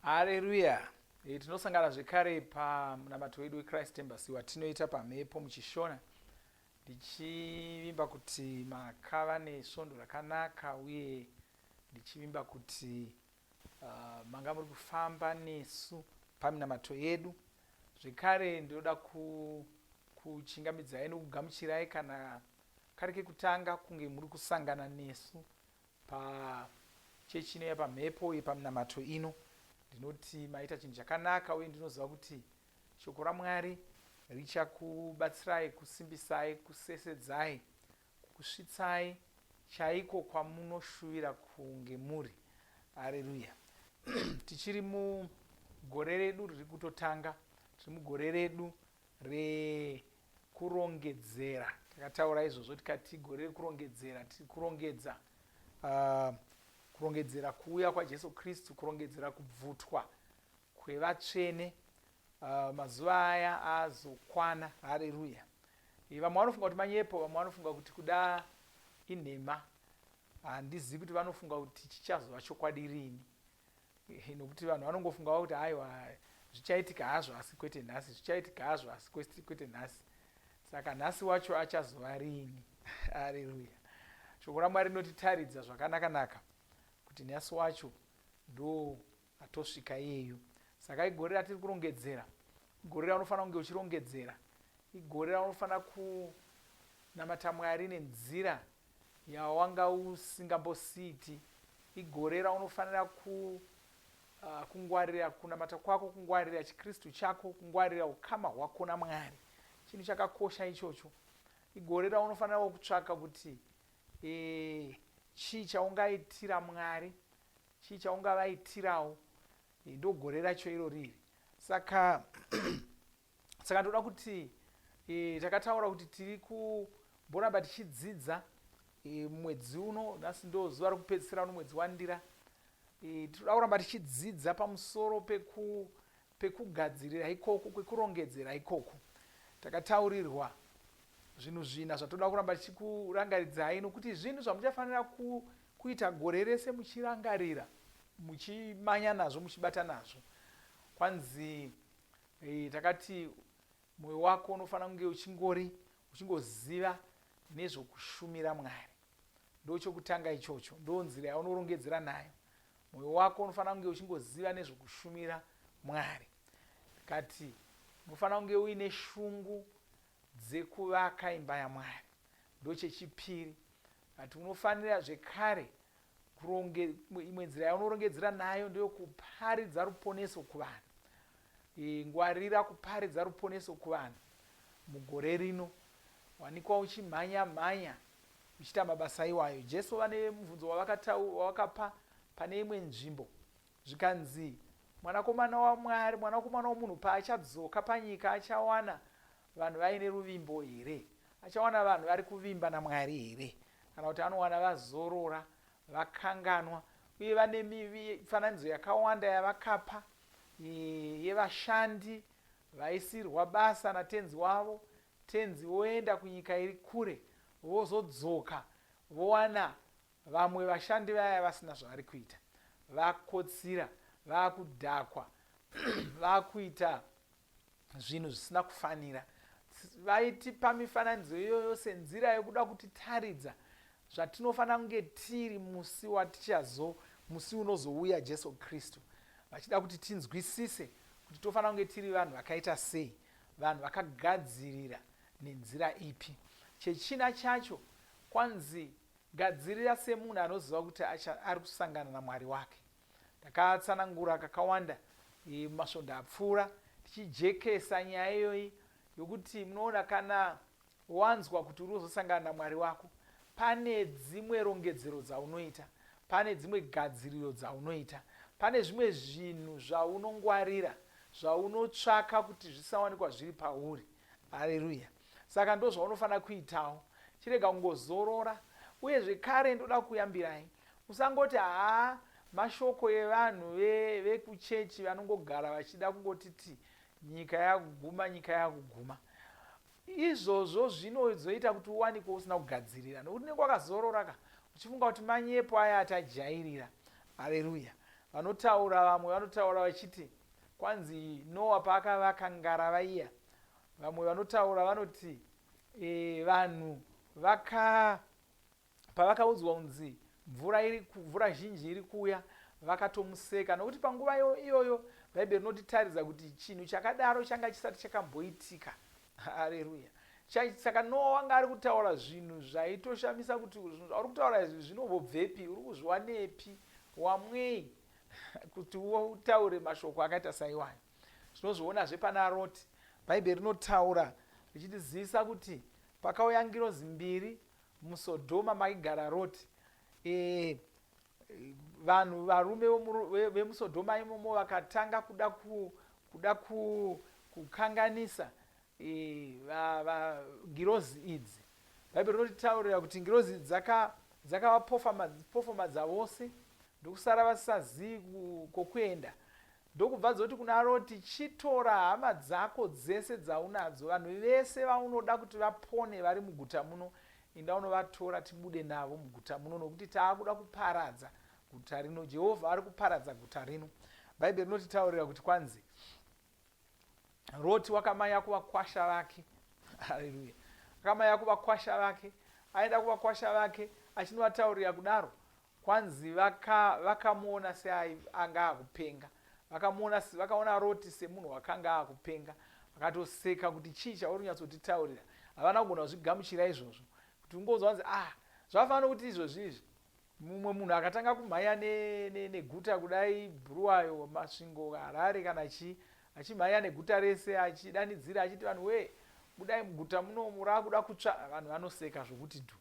Haleluya. Tinosangana zvekare pamunamato wedu weChrist Embassy watinoita pamhepo muchishona. Ndichivimba kuti makava nesvondo rakanaka uye ndichivimba kuti manga muri kufamba nesu paminamato yedu. Zvekare ndinoda kuchingamidzai nokugamuchirai kana kari kekutanga kunge muri kusangana nesu pachechi ino pamhepo uye paminamato ino. Ndinoti maita chinhu chakanaka uye ndinoziva kuti shoko raMwari richakubatsirai, kusimbisai, kusesedzai, kukusvitsai chaiko kwamunoshuvira kunge muri. Haleluya. Tichiri mugore redu riri kutotanga, tiri mugore redu rekurongedzera. Takataura izvozvo tikati gore rekurongedzera, tiri kurongedza kurongedzera kuuya kwaJesu Kristu, kurongedzera kubvutwa kwevatsvene mazuva aya azokwana. Haleluya. Vamwe vanofunga kuti manyepo, vamwe vanofunga kuti kuda inhema. Handizivi kuti vanofunga kuti chichazova chokwadi rini, nokuti vanhu vanongofungawo kuti aiwa zvichaitika hazvo asi kwete nhasi, zvichaitika hazvo asi kwete nhasi. Saka nhasi wacho achazova rini? Haleluya. Shoko raMwari rinotitaridza zvakanaka kuti nhasi wacho ndo atosvika iyeyo. Saka igore ratiri kurongedzera, igore raunofanira kunge uchirongedzera, igore raunofanira kunamata Mwari nenzira yawanga usingambosiiti, igore raunofanira kungwarira kunamata kwako, kungwarira chikristu chako, kungwarira ukama hwako naMwari. Chinhu chakakosha ichocho. Igore raunofanira kutsvaka kuti chii chaungaitira Mwari, chii chaungavaitirawo, ndogore racho iro riri. Saka ndoda kuti takataura kuti tiri kumboramba tichidzidza mwedzi uno, nhasi ndo zuva rekupedzisira nomwedzi wandira. Tinoda kuramba tichidzidza pamusoro pekugadzirira ikoko, kwekurongedzera ikoko. Takataurirwa zvinhu zvina zvatoda kuramba tichikurangaridzai, nokuti zvinhu zvamuchafanira kuita gore rese muchirangarira, muchimanya nazvo, muchibata nazvo. Kwanzi takati mwoyo wako unofanira kunge uchingoziva nezvokushumira Mwari. Ndo chokutanga ichocho, ndo nzira yaunorongedzera nayo. Mwoyo wako unofanira kunge uchingoziva nezvokushumira Mwari. Kati unofanira kunge uine shungu dzekuvaka imba yaMwari. Ndo chechipiri. Kati unofanira zvekare imwe nzira yaunorongedzera nayo ndeyo kuparidza ruponeso kuvanhu. Ngwarira kuparidza ruponeso kuvanhu. Mugore rino wanikwa uchimhanya uchiita mabasa iwayo. Jesu vane mubvunzo wavakapa pane imwe nzvimbo, zvikanzi mwanakomana waMwari, mwanakomana womunhu paachadzoka panyika achawana vanhu vaine ruvimbo here? Achawana vanhu vari kuvimba naMwari here? Kana kuti anowana vazorora, vakanganwa, uye vane mifananidzo yakawanda yavakapa yevashandi vaisirwa basa natenzi wavo. Tenzi voenda kunyika iri kure, vozodzoka vowana vamwe vashandi vaya vasina zvavari kuita, vakotsira, vakudhakwa, vakuita zvinhu zvisina kufanira. Vaitipa mifananidzo iyoyo senzira yekuda kutitaridza zvatinofanira kunge tiri musi musi unozouya Jesu Kristu, vachida kuti tinzwisise kuti tofanira kunge tiri vanhu vakaita sei, vanhu vakagadzirira nenzira ipi. Chechina chacho kwanzi gadzirira semunhu anoziva kuti ari kusangana naMwari wake. Takatsanangura kakawanda masvondo apfuura tichijekesa nyaya iyoyi yokuti munoona kana wanzwa kuti uri kuzosangana naMwari wako, pane dzimwe rongedzero dzaunoita, pane dzimwe gadziriro dzaunoita, pane zvimwe zvinhu zvaunongwarira, zvaunotsvaka kuti zvisawanikwa zviri pauri. Haleluya. Saka ndo zvaunofanira kuitawo, chirega kungozorora. Uye zvekare ndoda kuyambirai, musangoti mashoko evanhu vekuchechi vanongogara vachida kungotiti nyika yakuguma, nyika yakuguma. Izvozvo zvinozoita kuti uwanikwe usina kugadzirira, nokuti unenge wakazorora uchifunga kuti manyepo aya atajairira. Haleluya. vamwe vanotaura vachiti kwanzi Noa paakavaka ngarava iya, vamwe vanotaura vanoti vanhu pavakaudzwa kunzi mvura zhinji iri kuuya vakatomuseka, nokuti panguva iyoyo bhaibheri rinotitaridza kuti chinhu chakadaro changa chisati chakamboitika. Haleluya. Saka Noa wanga ari kutaura zvinhu zvaitoshamisa kuti zvinhu zvauri kutaura izvi zvinobvepi, uri kuzviwanepi, wamwei kuti utaure mashoko akaita saiwani. Tinozvionazve pana Roti. Bhaibheri rinotaura richitizivisa kuti pakauya ngirozi 2 muSodhoma maigara Roti. Vanhu varume vemuSodhoma imomo vakatanga kuda kukanganisa ngirozi idzi. Bhaibheri rinotitaurira kuti ngirozi idzi dzakavapofomadza vose ndokusara vasisazivi kokuenda. Ndokubva dzoti kuna Roti, chitora hama dzako dzese dzaunadzo, vanhu vese vaunoda kuti vapone vari muguta muno, enda unovatora tibude navo muguta muno, nokuti taakuda kuparadza guta rino. Jehovha ari kuparadza guta rino. Bhaibheri rinotitaurira kuti kwanzi Roti wakamanya kuvakwasha vake. Haleluya. Wakamanya kuvakwasha vake, aenda kuvakwasha vake achinovataurira kudaro, kwanzi vakamuona seanga akupenga. Vakaona Roti semunhu wakanga akupenga, vakatoseka kuti chii chauri kunyatsotitaurira. Havana kugona kuzvigamuchira izvozvo, kuti ungouzwa kunzi zvafanira kuti izvozvizvi mumwe munhu akatanga kumhanya neguta kudai Bhuruwayo, Masvingo, Harare kana chii, achimhanya neguta rese achidanidzira achiti vanhu budai muguta munomu raakuda kutsva, vanhu vanoseka zvokuti dhu.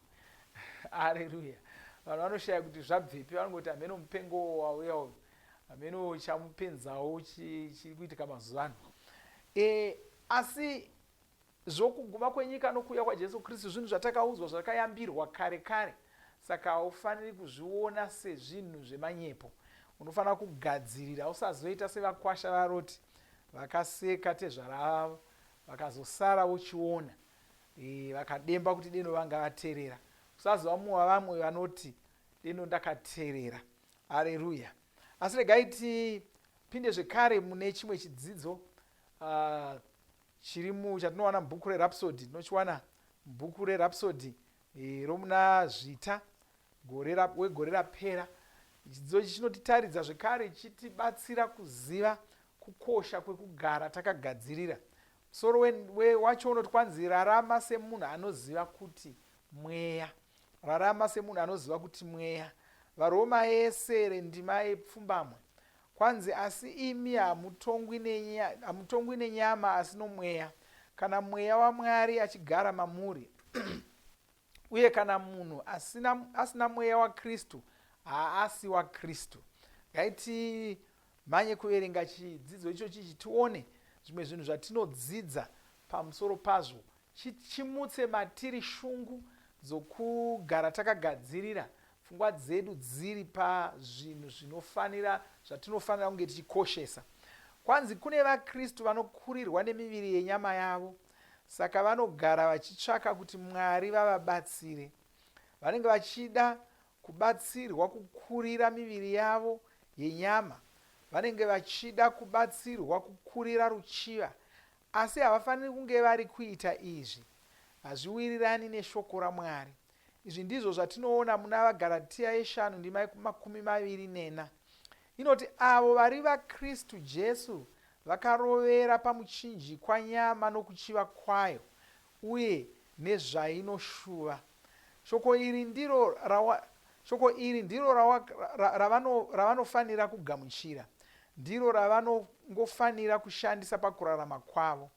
Haleluya. Vanhu vanoshaya kuti zvabvepi, vanongoti hameno mupengo wauya uyu, hameno chamupenzawo chiri kuitika mazuva ano. Asi zvokuguma kwenyika nokuuya kwaJesu Kristu zvinhu zvatakaudzwa zvakayambirwa kare kare. Saka haufaniri kuzviona sezvinhu zvemanyepo. Unofanira kugadzirira, usazoita sevakwasha vaRoti vakaseka tezvara vavo vakazosara uchiona vakademba kuti deno vanga vateerera. Usazova mumwe wavamwe vanoti deno ndakateerera. Haleluya. Asi regai tipinde zvekare mune chimwe chidzidzo chatinowana mubhuku reRhapsody. Tinochiwana mubhuku reRhapsody romuna Zvita wegore rapera. Chidzidzo ichi chinotitaridza zvekare chitibatsira kuziva kukosha kwekugara takagadzirira. Musoro wacho unoti kwanzi rarama semunhu anoziva kuti mweya. Rarama semunhu anoziva kuti mweya. VaRoma ese rendima yepfumbamwe. Kwanzi asi imi hamutongwi nenyama asi nomweya, kana mweya waMwari achigara mamuri. Uye kana munhu asina mweya waKristu haasi waKristu. Ngaiti manye kuverenga chidzidzo icho tione zvimwe zvinhu zvatinodzidza pamusoro pazvo. Chimutse matiri shungu dzokugara takagadzirira pfungwa dzedu dziri pazvinhu zvatinofanira kunge tichikoshesa. Kwanzi kune vaKristu vanokurirwa nemiviri yenyama yavo, saka vanogara vachitsvaka kuti Mwari vavabatsire. Vanenge vachida kubatsirwa kukurira miviri yavo yenyama, vanenge vachida kubatsirwa kukurira ruchiva, asi havafaniri kunge vari kuita izvi. Hazviwirirani neshoko raMwari. Izvi ndizvo zvatinoona muna vaGaratia 5:24. Inoti avo vari vaKristu Jesu vakarovera pamuchinjikwa nyama nokuchiva kwayo uye nezvainoshuva. Shoko iri ndiro ravanofanira kugamuchira, ndiro ravanongofanira kushandisa pakurarama kwavo.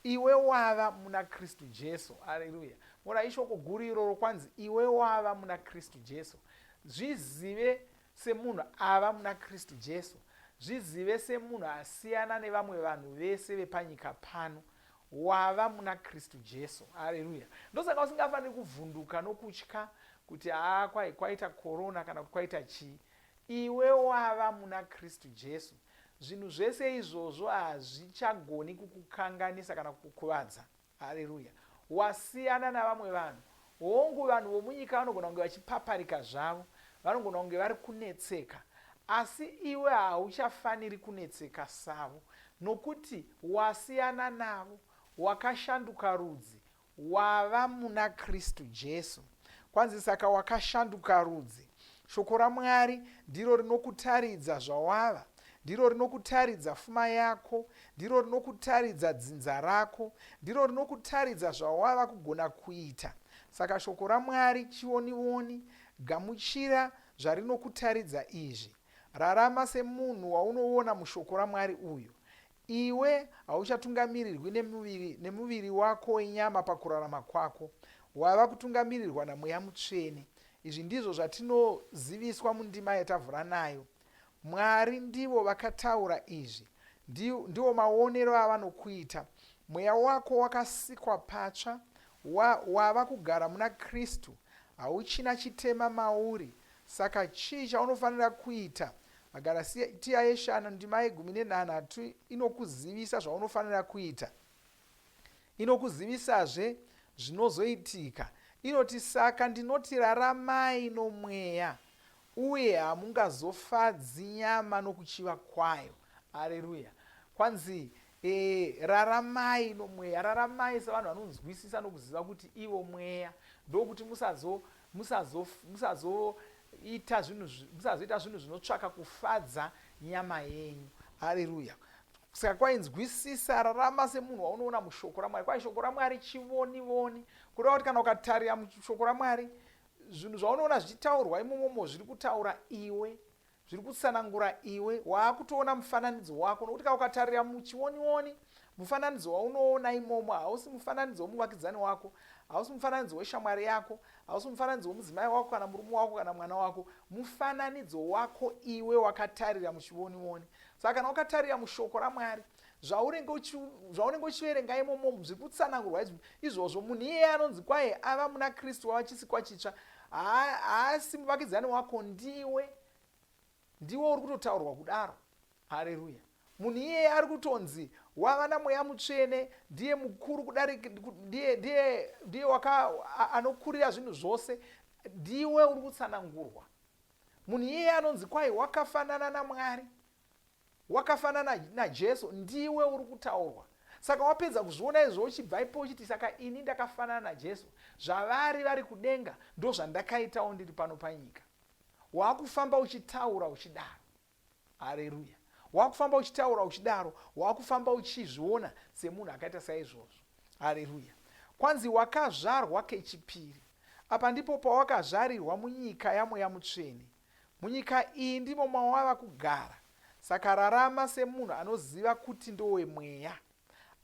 Iwe wava muna Kristu Jesu. Haleluya. Mona ishoko guru iroro kwanzi iwe wava muna Kristu Jesu. Zvizive semunhu ava muna Kristu Jesu. Zvizive semunhu asiyana nevamwe vanhu vese vepanyika pano. Wava muna Kristu Jesu. Haleluya. Ndosaka usingafaniri kuvhunduka nokutya kuti kwaita korona kana kuti kwaita chii. Iwe wava muna Kristu Jesu. Zvinhu zvese izvozvo hazvichagoni kukukanganisa kana kukukuvadza. Haleluya. Wasiyana navamwe vanhu. Hongu vanhu vomunyika vanogona kunge vachipaparika zvavo, vanogona kunge vari kunetseka, asi iwe hauchafaniri kunetseka savo, nokuti wasiyana navo, wakashanduka rudzi, wava muna Kristu Jesu. Kwanzi saka wakashanduka rudzi. Shoko raMwari ndiro rinokutaridza zvawava, ndiro rinokutaridza pfuma yako, ndiro rinokutaridza dzinza rako, ndiro rinokutaridza zvawava kugona kuita. Saka shoko raMwari chionioni, gamuchira zvarinokutaridza izvi. Rarama semunhu waunoona mushoko raMwari uyu. Iwe hauchatungamirirwi nemuviri wako wenyama pakurarama kwako, wava kutungamirirwa naMweya Mutsvene. Izvi ndizvo zvatinoziviswa mundima yatavhura nayo. Mwari ndivo vakataura izvi, ndiwo maonero avanokuita. Mweya wako wakasikwa patsva, wava kugara muna Kristu, hauchina chitema mauri. Saka chii chaunofanira kuita? Magaratiya yeshanu ndima ye13 inokuzivisa zvaunofanira kuita. Inokuzivisazve zvinozoitika. Inoti, saka ndinoti raramai nomweya, uye hamungazofadzi nyama nokuchiva kwayo. Haleluya. Kwanzi raramai nomweya. Raramai sevanhu vanonzwisisa nokuziva kuti ivo mweya, ndokuti musazoita zvinhu zvinotsvaka kufadza nyama yenyu. Haleluya. Saka kwainzwisisa rarama semunhu waunoona mushoko raMwari. Kwai shoko raMwari chivoni-voni, kureva kuti kana ukatarira mushoko raMwari, zvinhu zvaunoona zvichitaurwa imomomo zviri kutaura iwe, zviri kutsanangura iwe. Waakutoona mufananidzo wako, nokuti kana ukatarira muchioni-oni, mufananidzo waunoona imomo hausi mufananidzo womuvakidzani wako, hausi mufananidzo weshamwari yako, hausi mufananidzo womudzimai wako kana murume wako kana mwana wako. Mufananidzo wako iwe wakatarira muchioni-oni. Saka kana wakatarira mushoko raMwari, zvaunenge uchiverenga imomo zviri kutsanangurwa izvozvo. Munhu iye anonzi kwaye ava muna Kristu, wava chisikwa chitsva, haasi muvakidzani wako, ndiwe uri kutotaurwa kudaro. Haleluya. Munhu iyeye ari kutonzi wava naMweya Mutsvene, ndiye mukuru ndiye anokurira zvinhu zvose, ndiwe uri kutsanangurwa. Munhu iyeye anonzi kwai wakafanana naMwari, wakafanana naJesu, ndiwe uri kutaurwa. Saka wapedza kuzviona izvo uchibva ipo uchiti, saka ini ndakafanana naJesu, zvavari vari kudenga ndo zvandakaitawo ndiri pano panyika. Wakufamba uchitaura uchidaro. Haleluya. Wakufamba uchitaura uchidaro, wakufamba uchizviona semunhu akaita saizvozvo. Haleluya. Kwanzi wakazvarwa kechipiri. Apa ndipo pawakazvarirwa munyika yaMweya Mutsvene. Munyika iyi ndimo mawava kugara. Saka rarama semunhu anoziva kuti ndowemweya.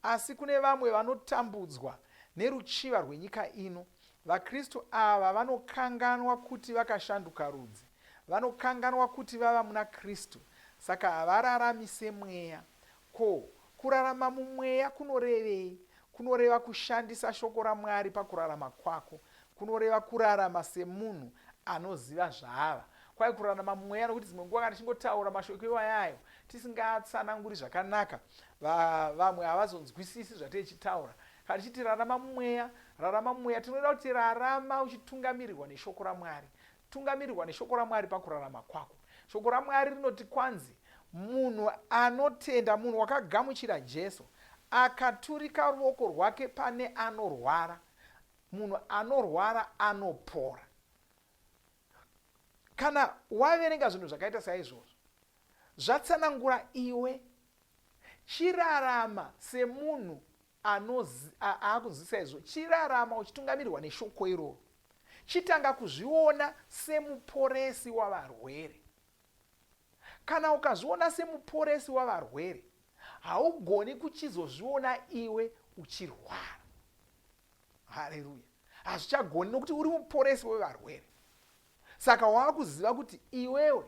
Asi kune vamwe vanotambudzwa neruchiva rwenyika ino. VaKristu ava vanokanganwa kuti vakashanduka rudzi, vanokanganwa kuti vava muna Kristu. Saka havararami semweya. Ko, kurarama mumweya kunorevei? Kunoreva kushandisa shoko raMwari pakurarama kwako. Kunoreva kurarama semunhu anoziva zvaava. Kwai kurarama mumweya, nokuti dzimwe nguva kana tichingotaura mashoko iwayayo tisingatsananguri zvakanaka, vamwe havazonzwisisi zvatechitaura. Kana tichiti rarama mumweya, tinoda kuti rarama uchitungamirirwa neshoko raMwari. Tungamirirwa neshoko raMwari pakurarama kwako. Shoko raMwari rinoti kwanzi, munhu anotenda, munhu wakagamuchira Jesu, akaturika ruoko rwake pane anorwara, munhu anorwara anopora. Kana waverenga zvinhu zvakaita saizvozvo, zvatsanangura iwe, chirarama semunhu aakuzivisa izvo, chirarama uchitungamirirwa neshoko iroro. Chitanga kuzviona semuporesi wavarwere. Kana ukazviona semuporesi wavarwere, haugoni kuchizozviona iwe uchirwara. Haleluya. Hazvichagoni, nokuti uri muporesi wevarwere. Saka wakuziva kuti iwewe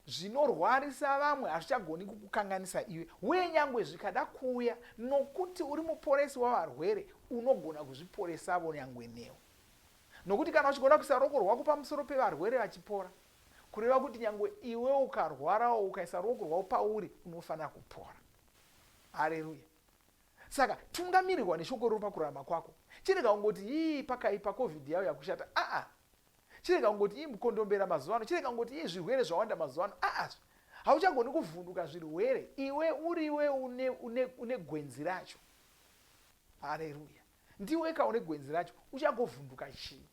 zvinorwarisa vamwe hazvichagoni kukukanganisa iwe. Wenyangwe zvikada kuuya, nokuti uri muporesi wavarwere, unogona kuzviporesavo nyangwe newo. Nokuti kana uchigona kuisa ruoko rwako pamusoro pevarwere vachipora, kureva kuti nyangwe iwe ukarwarawo ukaisa ruoko rwako pauri, unofanira kupora. Haleluya. Saka tungamirirwa neshoko riri pakurarama kwako. Chirega kungoti pakaipa COVID yauya kushata. Chirega kungoti mukondombera mazuva ano. Chirega kungoti zvirwere zvawanda mazuva ano. hauchagoni kuvhunduka zvirwere iwe uriwe une gwenzi racho. Haleluya. Ndiweka une gwenzi racho, uchagovhunduka chii?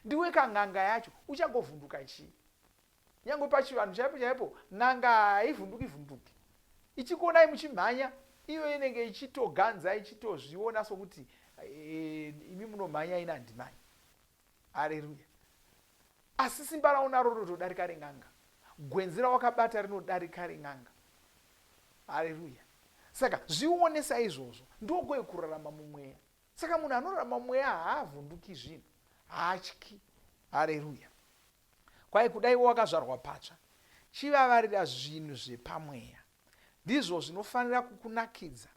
Ndiweka n'anga yacho, uchagovhunduka chii? Nyange pachivanhu chaipo chaipo n'anga haivhunduki. Ichikuonai muchimhanya, iyo inenge ichitoganza, ichitozviona sokuti imi munomhanya ina handimhanyi. Haleluya. Asi simba raunaro rinotodarika ren'anga. Gwenzi rawakabata rinodarika ren'anga. Haleluya. Saka zvionesa izvozvo ndokwe kurarama mumweya. Saka munhu anorarama mumweya haavhunduki zvinhu, haatyi. Haleluya. Kwai kudai wakazvarwa patsva, chivavarira zvinhu zvepamweya. Ndizvo zvinofanira kukunakidza.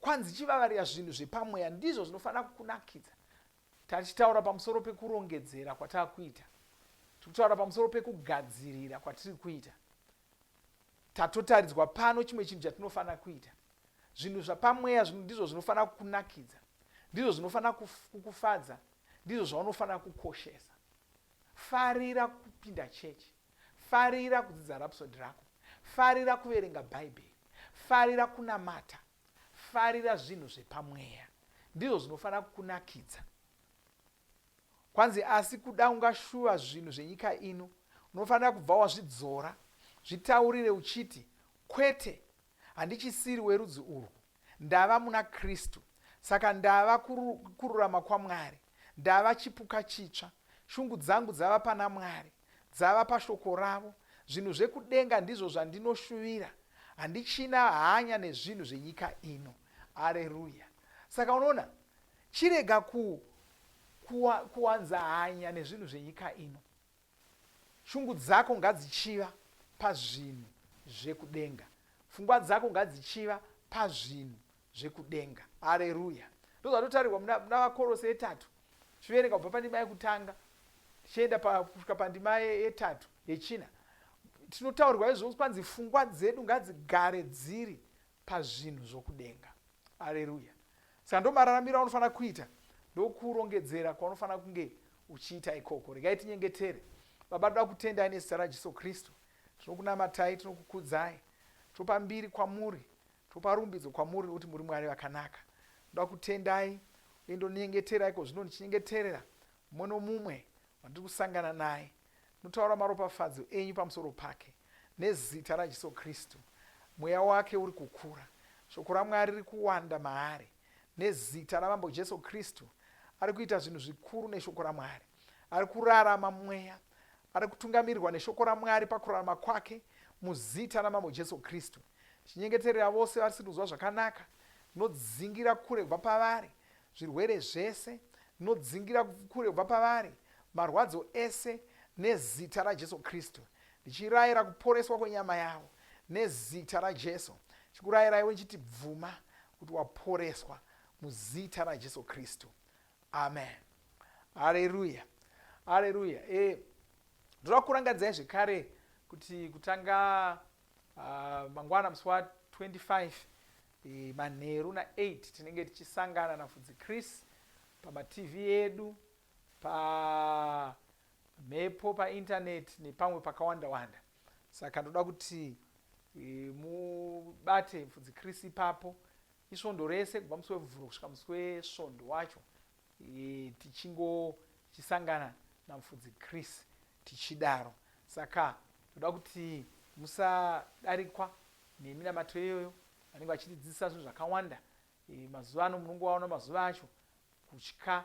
Kwanzi chivavarira zvinhu zvepamweya ndizvo zvinofanira kukunakidza. Tichitaura pamusoro pekurongedzera kwatakuita. Tikutaura pamusoro pekugadzirira kwatiri kuita. Tatotaridzwa pano chimwe chinhu chatinofanira kuita. Zvinhu zvapamweya ndizvo zvinofanira kukunakidza. Ndizvo zvinofanira kukufadza. Ndizvo zvaunofanira kukoshesa. Farira kupinda chechi. Farira kudzidza rapsodi rako. Farira kuverenga bhaibheri. Farira kunamata. Farira zvinhu zvepamweya. Ndizvo zvinofanira kukunakidza. Kwanzi asi kuda ungashuva zvinhu zvenyika ino, unofanira kubva wazvidzora, zvitaurire uchiti, kwete, handichisiri werudzi urwu, ndava muna Kristu, saka ndava kururama kwaMwari, ndava chipuka chitsva, shungu dzangu dzava pana Mwari, dzava pashoko ravo, zvinhu zvekudenga ndizvo zvandinoshuvira, handichina hanya nezvinhu zvenyika ino. Haleluya. Saka unoona, chirega kuwanza hanya nezvinhu zvenyika ino. Shungu dzako ngadzichiva pazvinhu zvekudenga. Pfungwa dzako ngadzichiva pazvinhu zvekudenga. Haleluya. Ndozvatotarirwa muna vaKorose 3. Tichiverenga kubva pandima yekutanga tichienda kusvika pandima ye3 yechina. Tinotaurirwa izvozvo kwanzi pfungwa dzedu ngadzigare dziri pazvinhu zvokudenga. Haleluya. Saka ndo mararamiro anofanira kuita. Ndokurongedzera kwaunofanira kunge uchiita ikoko. Regai tinyengetere. Baba, toda kutendai nezita raJesu Kristu. Tinokunamatai, tinokukudzai. Topa mbiri kwamuri. Topa rumbidzo kwamuri kuti muri Mwari vakanaka. Toda kutendai uye ndonyengetera iko zvino ndichinyengeterera mumwe nomumwe wandiri kusangana naye. Notaura maropafadzo enyu pamusoro pake. Nezita raJesu Kristu. Mweya wake uri kukura. Shoko raMwari riri kuwanda maari. Nezita ramambo Jesu Kristu. Ari kuita zvinhu zvikuru neshoko raMwari. Ari kurarama mweya. Ari kutungamirirwa neshoko raMwari pakurarama kwake muzita ramambo Jesu Kristu. Chinyengeterera vose vari kuzwa zvakanaka. Nodzingira kure kubva pavari zvirwere zvese. Nodzingira kure kubva pavari marwadzo ese nezita raJesu Kristu. Ndichirayira kuporeswa kwenyama yavo nezita raJesu. Chikurayirai wechiti bvuma kuti waporeswa muzita raJesu Kristu. Amen. Haleluya. Haleluya. Ndoda kurangadzai zvekare kuti kutanga mangwana musi wa25 manheru na8 tinenge tichisangana naFudzi Chris pamaTV edu, pamhepo, paintaneti nepamwe pakawanda-wanda. Saka ndoda kuti mubate Fudzi Chris ipapo isvondo rese kubva musi wevhuro kusvika musi wesvondo wacho, tichisangana naMufudzi Chris tichidaro. Saka ndoda kuti musadarikwa neminamato iyoyo. Vanenge vachidzidzisa zvinhu zvakawanda. Mazuva ano munongovaona mazuva acho kutya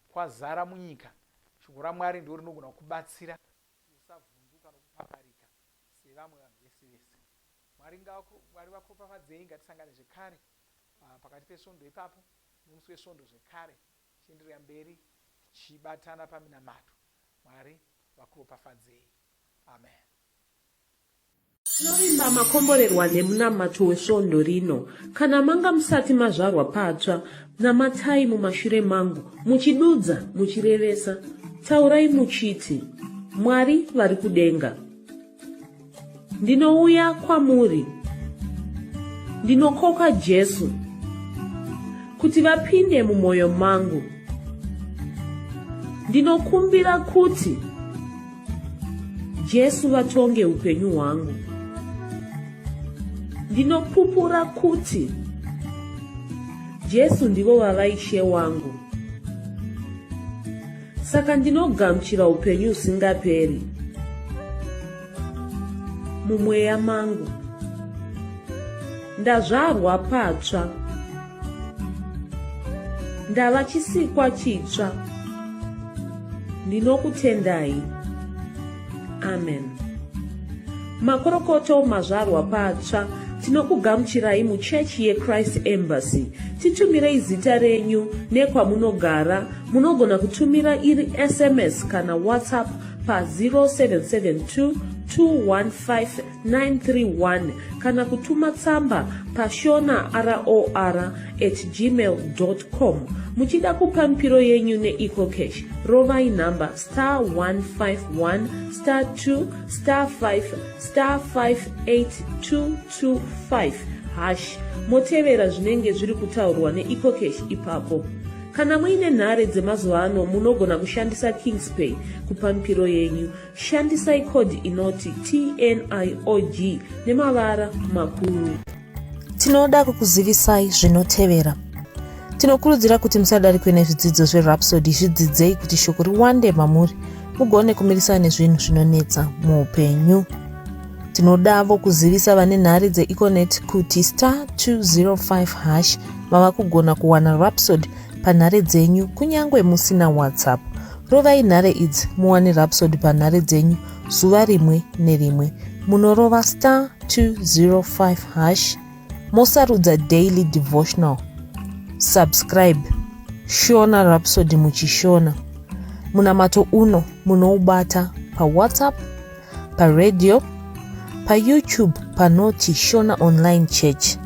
kwazara munyika. Shoko raMwari ndiro rinogona kubatsira usavhunduka nokupaparika sevamwe vanhu vese vese. Mwari vakuropafadzei. Ngatisangane zvekare pakati pesvondo ipapo nomusi wesvondo zvekare tichienderera mberi tichibatana paminamato. Mwari vakuropafadzei. Amen. Tinovimba makomborerwa nemunamato wesvondo rino. Kana manga musati mazvarwa patsva, namatai mumashure mangu, muchidudza, muchirevesa. Taurai muchiti, Mwari vari kudenga, ndinouya kwamuri, ndinokoka Jesu kuti vapinde mumwoyo mangu. Ndinokumbira kuti Jesu vatonge upenyu hwangu. Ndinopupura kuti Jesu ndivo vava Ishe wangu. Saka ndinogamuchira upenyu usingaperi mumweya mangu. Ndazvarwa patsva, ndava chisikwa chitsva. Ndinokutendai. Amen. Makorokoto mazvarwa patsva, tinokugamuchirai muchechi yeChrist Embassy. Titumirei zita renyu nekwamunogara. Munogona kutumira iri SMS kana WhatsApp pa 0772 215 kana kutuma tsamba pa shona@gmail.com. Muchida kupa mpiro yenyu neEcocash, rovai namba *151*2*5*58225# motevera zvinenge zviri kutaurwa neEcocash ipapo. Kana muine nhare dzemazuva ano munogona kushandisa KingsPay kupa mpiro yenyu. Shandisai kodi inoti TNIOG nemavara makuru. Tinoda kukuzivisai zvinotevera. Tinokurudzira kuti musadarikwe nezvidzidzo zveRhapsody. Zvidzidzei kuti shoko riwande mamuri mugone kumirisana nezvinhu zvinonetsa muupenyu. Tinodavo kuzivisa vane nhare dzeEconet kuti *205# vava kugona kuwana Rhapsody panhare dzenyu kunyangwe musina WhatsApp. Rovai nhare idzi muwane Rhapsody panhare dzenyu zuva rimwe nerimwe. Munorova *205#, mosarudza daily devotional. Subscribe, shona Rhapsody muchishona. Munamato uno munoubata pa WhatsApp, pa radio, pa YouTube panoti Shona Online Church,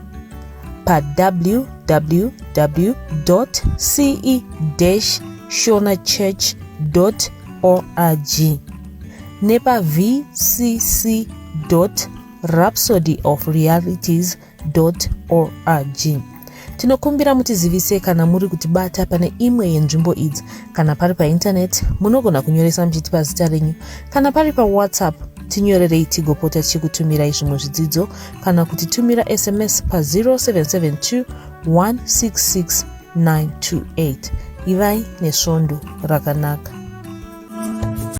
pa www.ce-shonachurch.org, nepa vcc.rhapsodyofrealities.org. Tinokumbira mutizivise kana muri kutibata pane imwe yenzvimbo idzi. Kana pari pa internet munogona kunyoresa muchiti pazita renyu. Kana pari pa WhatsApp tinyorerei tigopota tichikutumirai zvimwe zvidzidzo, kana kutitumira SMS pa 0772 166 928. Ivai nesvondo rakanaka.